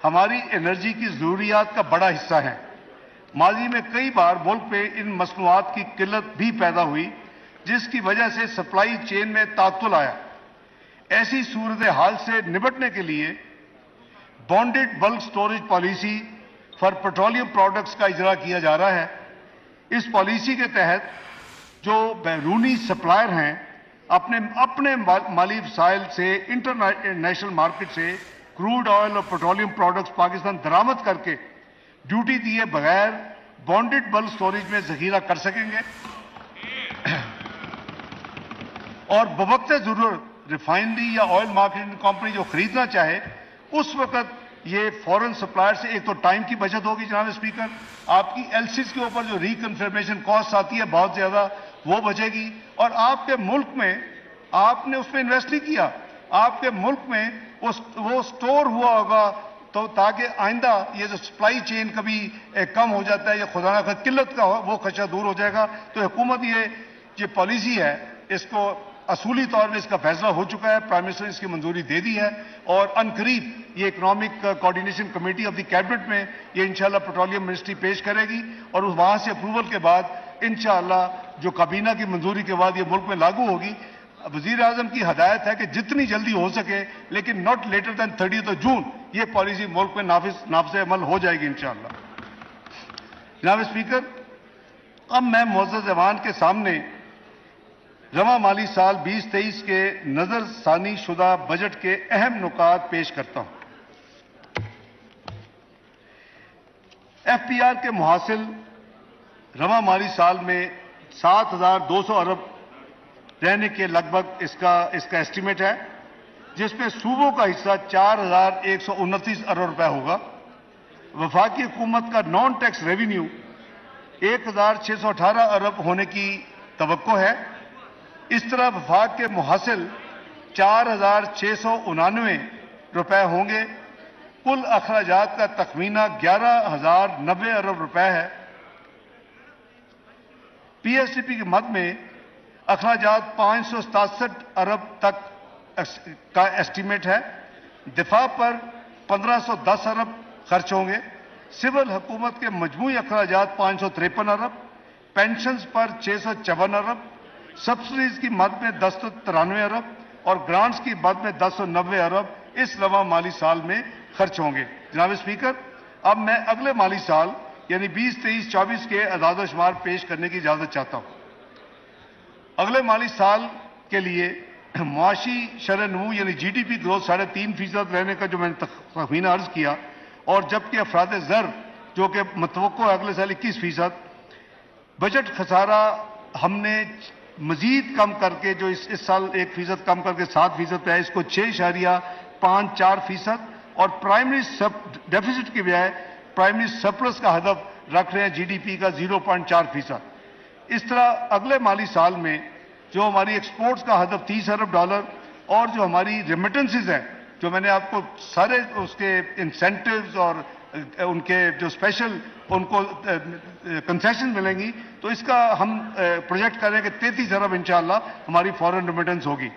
ہماری انرجی کی ضروریات کا بڑا حصہ ہیں۔ ماضی میں کئی بار ملک میں ان مصنوعات کی قلت بھی پیدا ہوئی، جس کی وجہ سے سپلائی چین میں تعطل آیا۔ ایسی صورتحال سے نمٹنے کے لیے bonded bulk storage policy for petroleum products کا اجرا کیا جا رہا ہے۔ اس پالیسی کے تحت جو بیرونی سپلائر ہیں اپنے مالی وسائل سے انٹرنیشنل مارکیٹ سے کروڈ آئل اور پیٹرولیم پروڈکٹس پاکستان درآمد کر کے ڈیوٹی دیے بغیر بانڈڈ بلک سٹوریج میں ذخیرہ کر سکیں گے اور بوقت ضرورت ریفائنری یا آئل مارکیٹنگ کمپنی جو خریدنا چاہے اس وقت یہ فورن سپلائر سے ایک تو ٹائم کی بچت ہوگی جناب اسپیکر، آپ کی ایل سیز کے اوپر جو ریکنفرمیشن کاسٹ آتی ہے بہت زیادہ وہ بچے گی، اور آپ کے ملک میں آپ نے اس پہ انویسٹ نہیں کیا، آپ کے ملک میں وہ سٹور ہوا ہوگا تو تاکہ آئندہ یہ جو سپلائی چین کبھی کم ہو جاتا ہے یا خدا نخواستہ قلت کا وہ خدشہ دور ہو جائے گا۔ تو حکومت یہ پالیسی ہے، اس کو اصولی طور پہ اس کا فیصلہ ہو چکا ہے، پرائم منسٹر نے اس کی منظوری دے دی ہے، اور عنقریب یہ economic coordination committee of the cabinet میں یہ انشاءاللہ پیٹرولیم منسٹری پیش کرے گی، اور وہاں سے اپروول کے بعد انشاءاللہ جو کابینہ کی منظوری کے بعد یہ ملک میں لاگو ہوگی۔ وزیر اعظم کی ہدایت ہے کہ جتنی جلدی ہو سکے لیکن ناٹ لیٹر دین 30 جون یہ پالیسی ملک میں نافذ عمل ہو جائے گی انشاءاللہ۔ جناب اسپیکر، اب میں معزز ایوان کے سامنے رواں مالی سال 2023 کے نظر ثانی شدہ بجٹ کے اہم نکات پیش کرتا ہوں۔ ایف پی آر کے محاصل رواں مالی سال میں 7,200 ارب رہنے کے لگ بھگ اس کا ایسٹیمیٹ ہے، جس میں صوبوں کا حصہ 4,129 ارب روپے ہوگا۔ وفاقی حکومت کا نان ٹیکس ریونیو 1,618 ارب ہونے کی توقع ہے۔ اس طرح وفاق کے محاصل 4,699 روپے ہوں گے۔ کل اخراجات کا تخمینہ 11,090 ارب روپے ہے۔ پی ایس ڈی پی کے مد میں اخراجات 567 ارب تک کا ایسٹیمیٹ ہے۔ دفاع پر 1,510 ارب خرچ ہوں گے۔ سول حکومت کے مجموعی اخراجات 553 ارب، پینشنز پر 654 ارب، سبسڈیز کی مد میں 1093 ارب اور گرانٹس کی مد میں 1090 ارب اس رواں مالی سال میں خرچ ہوں گے۔ جناب اسپیکر، اب میں اگلے مالی سال یعنی 2023-24 کے اعداد و شمار پیش کرنے کی اجازت چاہتا ہوں۔ اگلے مالی سال کے لیے معاشی شرح نمو یعنی جی ڈی پی گروتھ 3.5% رہنے کا جو میں نے تخمینہ عرض کیا، اور جبکہ افراد زر جو کہ متوقع ہے اگلے سال 21%، بجٹ خسارہ ہم نے مزید کم کر کے جو اس سال 1% کم کر کے 7% پہ ہے، اس کو 6.54% اور پرائمری ڈیفیسٹ کی بجائے پرائمری سرپلس کا ہدف رکھ رہے ہیں جی ڈی پی کا 0.4%۔ اس طرح اگلے مالی سال میں جو ہماری ایکسپورٹس کا ہدف 30 ارب ڈالر اور جو ہماری ریمیٹنسز ہیں، جو میں نے آپ کو سارے اس کے انسینٹیوز اور ان کے جو اسپیشل ان کو کنسیشن ملیں گی، تو اس کا ہم پروجیکٹ کریں کہ 33 ارب انشاءاللہ ہماری فورن ریمیٹنس ہوگی۔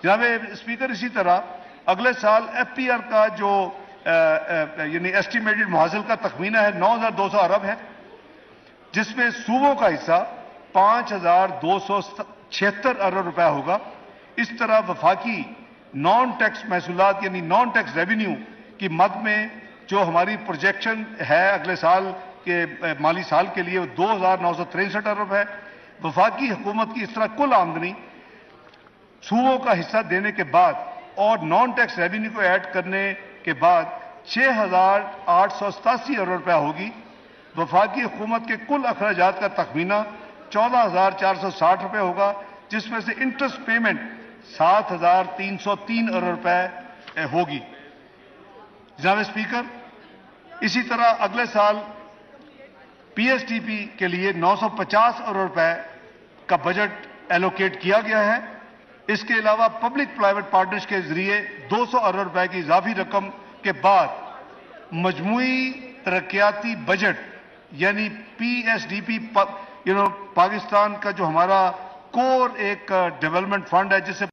جناب اسپیکر، اسی طرح اگلے سال ایف پی آر کا جو یعنی ایسٹیمیٹڈ محاصل کا تخمینہ ہے 9,200 ارب ہے، جس میں صوبوں کا حصہ 5,276 ارب روپے ہوگا۔ اس طرح وفاقی نان ٹیکس محصولات یعنی نان ٹیکس ریونیو کی مد میں جو ہماری پروجیکشن ہے اگلے سال کے مالی سال کے لیے 2,963 ارب ہے۔ وفاقی حکومت کی اس طرح کل آمدنی صوبوں کا حصہ دینے کے بعد اور نان ٹیکس ریونیو کو ایڈ کرنے کے بعد 6,887 ارب روپے ہوگی۔ وفاقی حکومت کے کل اخراجات کا تخمینہ 14,460 روپے ہوگا، جس میں سے انٹرسٹ پیمنٹ 7,303 ارب روپے ہوگی۔ جناب اسپیکر، اسی طرح اگلے سال پی ایس ٹی پی کے لیے 950 ارب روپے کا بجٹ ایلوکیٹ کیا گیا ہے۔ اس کے علاوہ پبلک پرائیویٹ پارٹنرشپ کے ذریعے 200 ارب روپے کی اضافی رقم کے بعد مجموعی ترقیاتی بجٹ یعنی P S D P Pakistan کا جو ہمارا کور ایک ڈیولپمنٹ فنڈ ہے جس سے